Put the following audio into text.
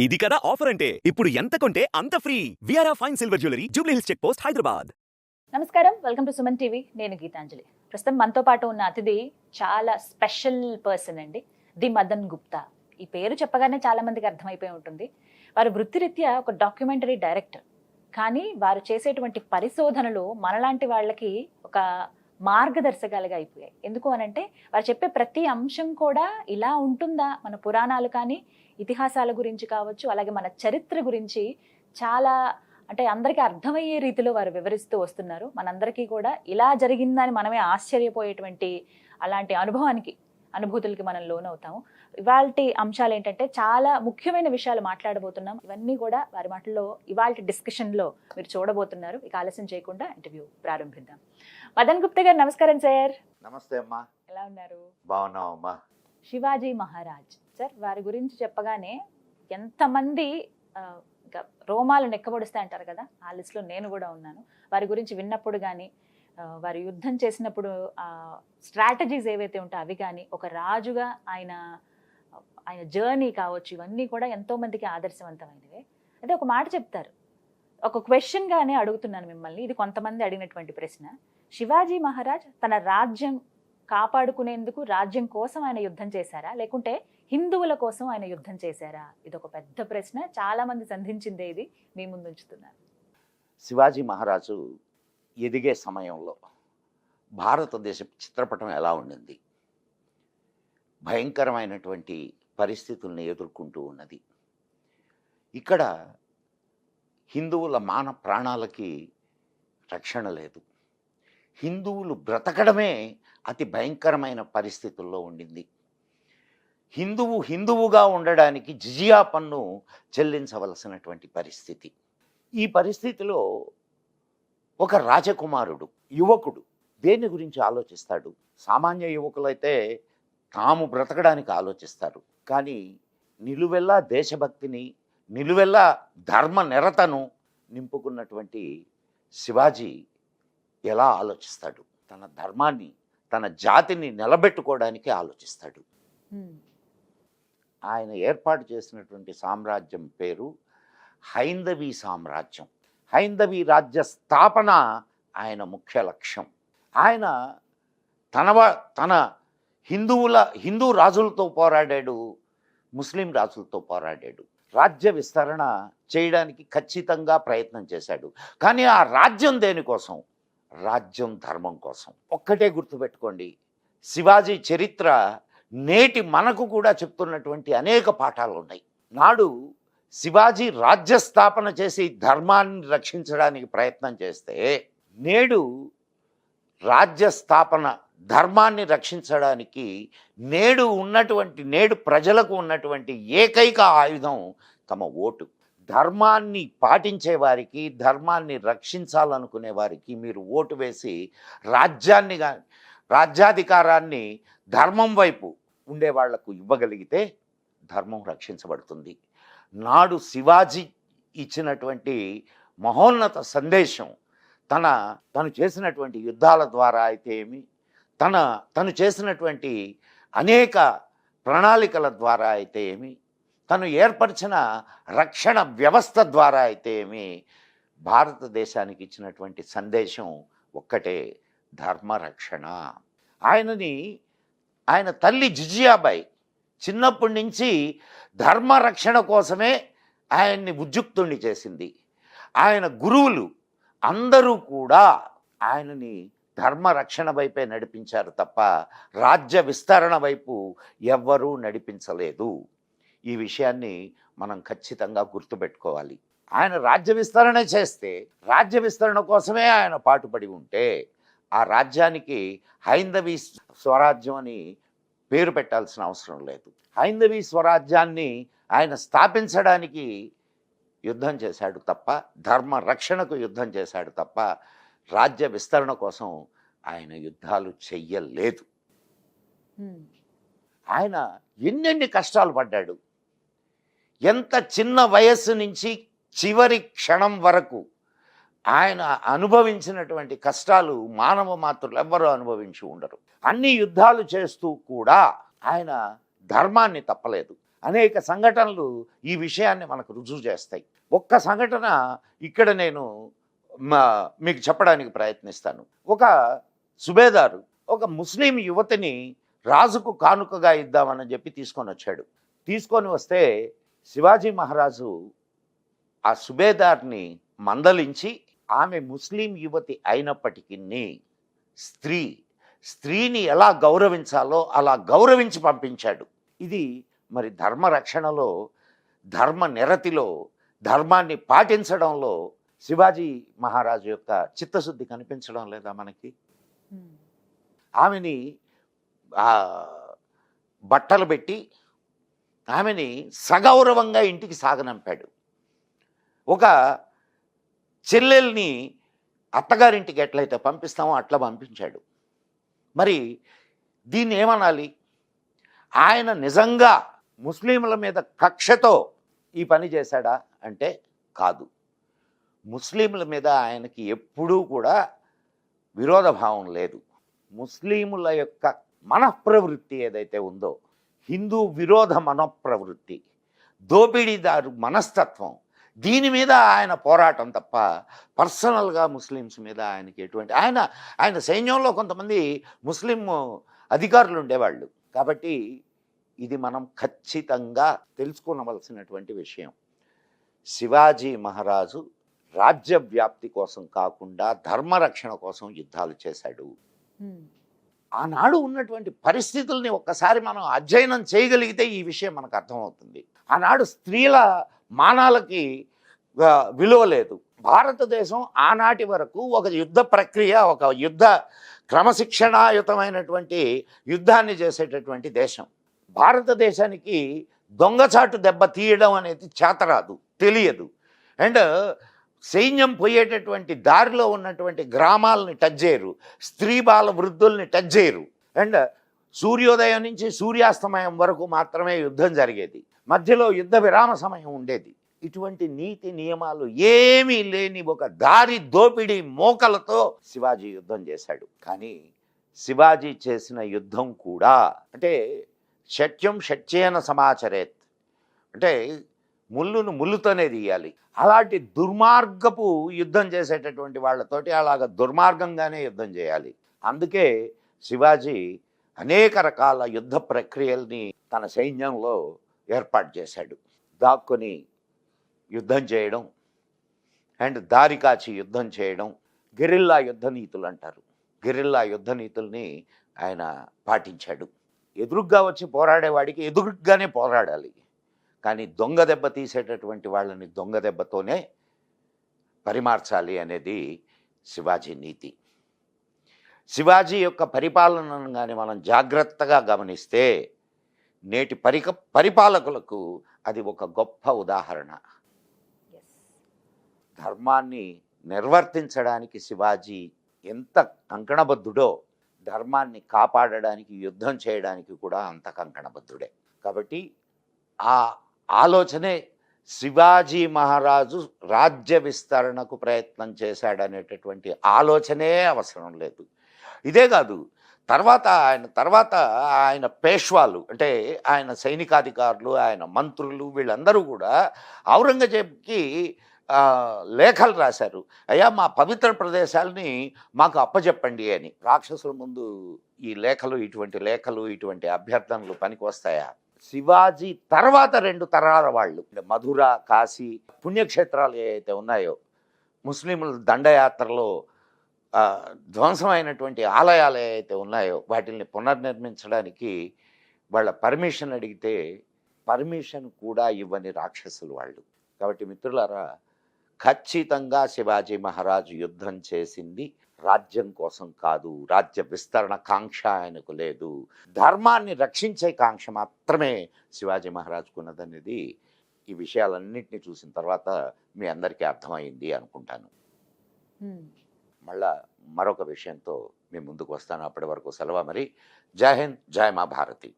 ఇది కదా ఆఫర్ అంటే ఇప్పుడు ఎంత కొంటే అంత ఫ్రీ విఆర్ఆ fine silver jewellery Jubilee Hills check post Hyderabad. నమస్కారం, వెల్కమ్ టు సుమన్ టీవీ. నేను గీతాంజలి. ప్రస్తుతం మనతో పాటు ఉన్న అతిథి చాలా స్పెషల్ పర్సన్ అండి, ది మదన్ గుప్తా. ఈ పేరు చెప్పగానే చాలా మందికి అర్థమైపోయి ఉంటుంది. వారు వృత్తిరీత్యా ఒక డాక్యుమెంటరీ డైరెక్టర్, కానీ వారు చేసేటువంటి పరిశోధనలు మనలాంటి వాళ్ళకి ఒక మార్గదర్శకాలుగా అయిపోయాయి. ఎందుకు అనంటే వారు చెప్పే ప్రతి అంశం కూడా ఇలా ఉంటుందా, మన పురాణాలు కానీ ఇతిహాసాల గురించి కావచ్చు, అలాగే మన చరిత్ర గురించి చాలా అంటే అందరికీ అర్థమయ్యే రీతిలో వారు వివరిస్తూ వస్తున్నారు. మనందరికీ కూడా ఇలా జరిగిందని మనమే ఆశ్చర్యపోయేటువంటి అలాంటి అనుభూతులకి మనం లోనవుతాము. ఇవాల్టి అంశాలు ఏంటంటే చాలా ముఖ్యమైన విషయాలు మాట్లాడబోతున్నాం. ఇవన్నీ కూడా వారి మాటల్లో ఇవాల్టి డిస్కషన్లో మీరు చూడబోతున్నారు. ఇక ఆలస్యం చేయకుండా ఇంటర్వ్యూ ప్రారంభిద్దాం. మదన్ గుప్తా గారు నమస్కారం సార్. నమస్తే అమ్మా. ఎలా ఉన్నారు? బాగున్నావు అమ్మా. శివాజీ మహారాజ్ సార్, వారి గురించి చెప్పగానే ఎంతమంది ఇంకా రోమాలు నెక్కబడుస్తాయి అంటారు కదా, ఆ లిస్టులో నేను కూడా ఉన్నాను. వారి గురించి విన్నప్పుడు కానీ వారు యుద్ధం చేసినప్పుడు స్ట్రాటజీస్ ఏవైతే ఉంటాయో అవి కానీ, ఒక రాజుగా ఆయన జర్నీ కావచ్చు, ఇవన్నీ కూడా ఎంతో మందికి ఆదర్శవంతమైనవే. అదే ఒక మాట చెప్తారు, ఒక క్వశ్చన్గానే అడుగుతున్నాను మిమ్మల్ని. ఇది కొంతమంది అడిగినటువంటి ప్రశ్న. శివాజీ మహారాజ్ తన రాజ్యం కాపాడుకునేందుకు రాజ్యం కోసం ఆయన యుద్ధం చేశారా, లేకుంటే హిందువుల కోసం ఆయన యుద్ధం చేశారా? ఇది ఒక పెద్ద ప్రశ్న, చాలా మంది సంధించిందే. ఇది మీ ముందు ఉంచుతున్నారు. శివాజీ మహారాజు ఎదిగే సమయంలో భారతదేశ చిత్రపటం ఎలా ఉండింది? భయంకరమైనటువంటి పరిస్థితుల్ని ఎదుర్కొంటూ ఉన్నది. ఇక్కడ హిందువుల మాన ప్రాణాలకి రక్షణ లేదు. హిందువులు బ్రతకడమే అతి భయంకరమైన పరిస్థితుల్లో ఉండింది. హిందువుగా ఉండడానికి జిజియా పన్ను చెల్లించవలసినటువంటి పరిస్థితి. ఈ పరిస్థితిలో ఒక రాజకుమారుడు, యువకుడు దేని గురించి ఆలోచిస్తాడు? సామాన్య యువకులైతే తాము బ్రతకడానికి ఆలోచిస్తారు, కానీ నిలువెల్లా దేశభక్తిని, నిలువెల్లా ధర్మ నిరతను నింపుకున్నటువంటి శివాజీ ఎలా ఆలోచిస్తాడు? తన ధర్మాన్ని, తన జాతిని నిలబెట్టుకోవడానికి ఆలోచిస్తాడు. ఆయన ఏర్పాటు చేసినటువంటి సామ్రాజ్యం పేరు హైందవీ సామ్రాజ్యం. హైందవీ రాజ్య స్థాపన ఆయన ముఖ్య లక్ష్యం. ఆయన తన హిందూ రాజులతో పోరాడాడు, ముస్లిం రాజులతో పోరాడాడు. రాజ్య విస్తరణ చేయడానికి ఖచ్చితంగా ప్రయత్నం చేశాడు. కానీ ఆ రాజ్యం దేనికోసం? రాజ్యం ధర్మం కోసం. ఒక్కటే గుర్తుపెట్టుకోండి, శివాజీ చరిత్ర నేటి మనకు కూడా చెప్తున్నటువంటి అనేక పాఠాలు ఉన్నాయి. నాడు శివాజీ రాజ్య స్థాపన చేసి ధర్మాన్ని రక్షించడానికి ప్రయత్నం చేస్తే, నేడు రాజ్య స్థాపన ధర్మాన్ని రక్షించడానికి నేడు ప్రజలకు ఉన్నటువంటి ఏకైక ఆయుధం తమ ఓటు. ధర్మాన్ని పాటించే వారికి, ధర్మాన్ని రక్షించాలనుకునే వారికి మీరు ఓటు వేసి రాజ్యాధికారాన్ని ధర్మం వైపు ఉండే వాళ్లకు ఇవ్వగలిగితే ధర్మం రక్షించబడుతుంది. నాడు శివాజీ ఇచ్చినటువంటి మహోన్నత సందేశం తను చేసినటువంటి యుద్ధాల ద్వారా అయితే ఏమి, తను చేసినటువంటి అనేక ప్రణాళికల ద్వారా అయితే ఏమి, తను ఏర్పరిచిన రక్షణ వ్యవస్థ ద్వారా అయితే ఏమి, భారతదేశానికి ఇచ్చినటువంటి సందేశం ఒక్కటే, ధర్మరక్షణ. ఆయన తల్లి జిజియాబాయి చిన్నప్పటి నుంచి ధర్మరక్షణ కోసమే ఆయన్ని ఉద్యుక్తుణ్ణి చేసింది. ఆయన గురువులు అందరూ కూడా ఆయనని ధర్మరక్షణ వైపే నడిపించారు తప్ప రాజ్య విస్తరణ వైపు ఎవ్వరూ నడిపించలేదు. ఈ విషయాన్ని మనం ఖచ్చితంగా గుర్తుపెట్టుకోవాలి. ఆయన రాజ్య విస్తరణ చేస్తే, రాజ్య విస్తరణ కోసమే ఆయన పాటుపడి ఉంటే, ఆ రాజ్యానికి హైందవీ స్వరాజ్యం అని పేరు పెట్టాల్సిన అవసరం లేదు. హైందవీ స్వరాజ్యాన్ని ఆయన స్థాపించడానికి యుద్ధం చేశాడు తప్ప, ధర్మ రక్షణకు యుద్ధం చేశాడు తప్ప, రాజ్య విస్తరణ కోసం ఆయన యుద్ధాలు చెయ్యలేదు. ఆయన ఎన్నెన్ని కష్టాలు పడ్డాడు. ఎంత చిన్న వయస్సు నుంచి చివరి క్షణం వరకు ఆయన అనుభవించినటువంటి కష్టాలు మానవ మాత్రులు ఎవ్వరూ అనుభవించి ఉండరు. అన్ని యుద్ధాలు చేస్తూ కూడా ఆయన ధర్మాన్ని తప్పలేదు. అనేక సంఘటనలు ఈ విషయాన్ని మనకు రుజువు చేస్తాయి. ఒక్క సంఘటన ఇక్కడ నేను మీకు చెప్పడానికి ప్రయత్నిస్తాను. ఒక సుబేదారు ఒక ముస్లిం యువతిని రాజుకు కానుకగా ఇద్దామని చెప్పి తీసుకొని వచ్చాడు. తీసుకొని వస్తే శివాజీ మహారాజు ఆ సుబేదార్ని మందలించి ఆమె ముస్లిం యువతి అయినప్పటికీ స్త్రీని ఎలా గౌరవించాలో అలా గౌరవించి పంపించాడు. ఇది మరి ధర్మ రక్షణలో, ధర్మ నిరతిలో, ధర్మాన్ని పాటించడంలో శివాజీ మహారాజు యొక్క చిత్తశుద్ధి కనిపించడం లేదా మనకి? ఆమెని బట్టలు పెట్టి ఆమెని సగౌరవంగా ఇంటికి సాగనంపాడు. ఒక చెల్లెల్ని అత్తగారింటికి ఎట్లయితే పంపిస్తామో అట్లా పంపించాడు. మరి దీన్ని ఏమనాలి? ఆయన నిజంగా ముస్లింల మీద కక్షతో ఈ పని చేశాడా అంటే కాదు. ముస్లింల మీద ఆయనకి ఎప్పుడూ కూడా విరోధభావం లేదు. ముస్లిముల యొక్క మనఃప్రవృత్తి ఏదైతే ఉందో, హిందూ విరోధ మనఃప్రవృత్తి, దోపిడీదారు మనస్తత్వం, దీని మీద ఆయన పోరాటం తప్ప పర్సనల్గా ముస్లిమ్స్ మీద ఆయనకి ఎటువంటి ఆయన సైన్యంలో కొంతమంది ముస్లిం అధికారులు ఉండేవాళ్ళు. కాబట్టి ఇది మనం ఖచ్చితంగా తెలుసుకోవలసినటువంటి విషయం. శివాజీ మహారాజు రాజ్య వ్యాప్తి కోసం కాకుండా ధర్మరక్షణ కోసం యుద్ధాలు చేశాడు. ఆనాడు ఉన్నటువంటి పరిస్థితుల్ని ఒక్కసారి మనం అధ్యయనం చేయగలిగితే ఈ విషయం మనకు అర్థమవుతుంది. ఆనాడు స్త్రీల మానాలకి విలువ లేదు. భారతదేశం ఆనాటి వరకు ఒక యుద్ధ ప్రక్రియ, ఒక యుద్ధ క్రమశిక్షణాయుతమైనటువంటి యుద్ధాన్ని చేసేటటువంటి దేశం. భారతదేశానికి దొంగచాటు దెబ్బ తీయడం అనేది చేతరాదు, తెలియదు. అండ్ సైన్యం పోయేటటువంటి దారిలో ఉన్నటువంటి గ్రామాలని టచ్ చేయరు, స్త్రీ బాల వృద్ధుల్ని టచ్ చేయరు. అండ్ సూర్యోదయం నుంచి సూర్యాస్తమయం వరకు మాత్రమే యుద్ధం జరిగేది, మధ్యలో యుద్ధ విరామ సమయం ఉండేది. ఇటువంటి నీతి నియమాలు ఏమీ లేని ఒక దారి దోపిడీ మోకలతో శివాజీ యుద్ధం చేశాడు. కానీ శివాజీ చేసిన యుద్ధం కూడా అంటే సత్యం సత్యేన సమాచరేత్, అంటే ముళ్ళును ముళ్ళుతోనే తీయాలి. అలాంటి దుర్మార్గపు యుద్ధం చేసేటటువంటి వాళ్ళతోటి అలాగ దుర్మార్గంగానే యుద్ధం చేయాలి. అందుకే శివాజీ అనేక రకాల యుద్ధ ప్రక్రియల్ని తన సైన్యంలో ఏర్పాటు చేశాడు. దాక్కుని యుద్ధం చేయడం అండ్ దారి కాచి యుద్ధం చేయడం, గెరిల్లా యుద్ధ నీతులు అంటారు. గెరిల్లా యుద్ధ నీతుల్ని ఆయన పాటించాడు. ఎదురుగ్గా వచ్చి పోరాడేవాడికి ఎదురుగ్గానే పోరాడాలి, కానీ దొంగ దెబ్బ తీసేటటువంటి వాళ్ళని దొంగ దెబ్బతోనే పరిమార్చాలి అనేది శివాజీ నీతి. శివాజీ యొక్క పరిపాలనను కానీ మనం జాగ్రత్తగా గమనిస్తే నేటి పరిపాలకులకు అది ఒక గొప్ప ఉదాహరణ. ధర్మాన్ని నిర్వర్తించడానికి శివాజీ ఎంత కంకణబద్ధుడో, ధర్మాన్ని కాపాడడానికి యుద్ధం చేయడానికి కూడా అంత కంకణబద్ధుడే. కాబట్టి ఆ ఆలోచనే శివాజీ మహారాజు రాజ్య విస్తరణకు ప్రయత్నం చేశాడనేటటువంటి ఆలోచనే అవసరం లేదు. ఇదే కాదు, తర్వాత ఆయన పేష్వాలు అంటే ఆయన సైనికాధికారులు, ఆయన మంత్రులు, వీళ్ళందరూ కూడా ఔరంగజేబ్కి లేఖలు రాశారు. అయ్యా, మా పవిత్ర ప్రదేశాలని మాకు అప్పచెప్పండి అని. రాక్షసుల ముందు ఈ లేఖలు, ఇటువంటి అభ్యర్థనలు పనికి వస్తాయా? శివాజీ తర్వాత 2 తరాల వాళ్ళు, మధుర, కాశీ పుణ్యక్షేత్రాలు ఏవైతే ఉన్నాయో, ముస్లింల దండయాత్రలో ధ్వంసమైనటువంటి ఆలయాలు ఏవైతే ఉన్నాయో వాటిని పునర్నిర్మించడానికి వాళ్ళ పర్మిషన్ అడిగితే పర్మిషన్ కూడా ఇవ్వని రాక్షసులు వాళ్ళు. కాబట్టి మిత్రులారా, ఖచ్చితంగా శివాజీ మహారాజు యుద్ధం చేసింది రాజ్యం కోసం కాదు, రాజ్య విస్తరణ కాంక్ష ఆయనకు లేదు, ధర్మాన్ని రక్షించే కాంక్ష మాత్రమే శివాజీ మహారాజుకున్నదనేది ఈ విషయాలన్నింటినీ చూసిన తర్వాత మీ అందరికీ అర్థమైంది అనుకుంటాను. మళ్ళా మరొక విషయంతో మీ ముందుకు వస్తాను. అప్పటి వరకు సెలవు. మరి జై హింద్, జై మా భారతి.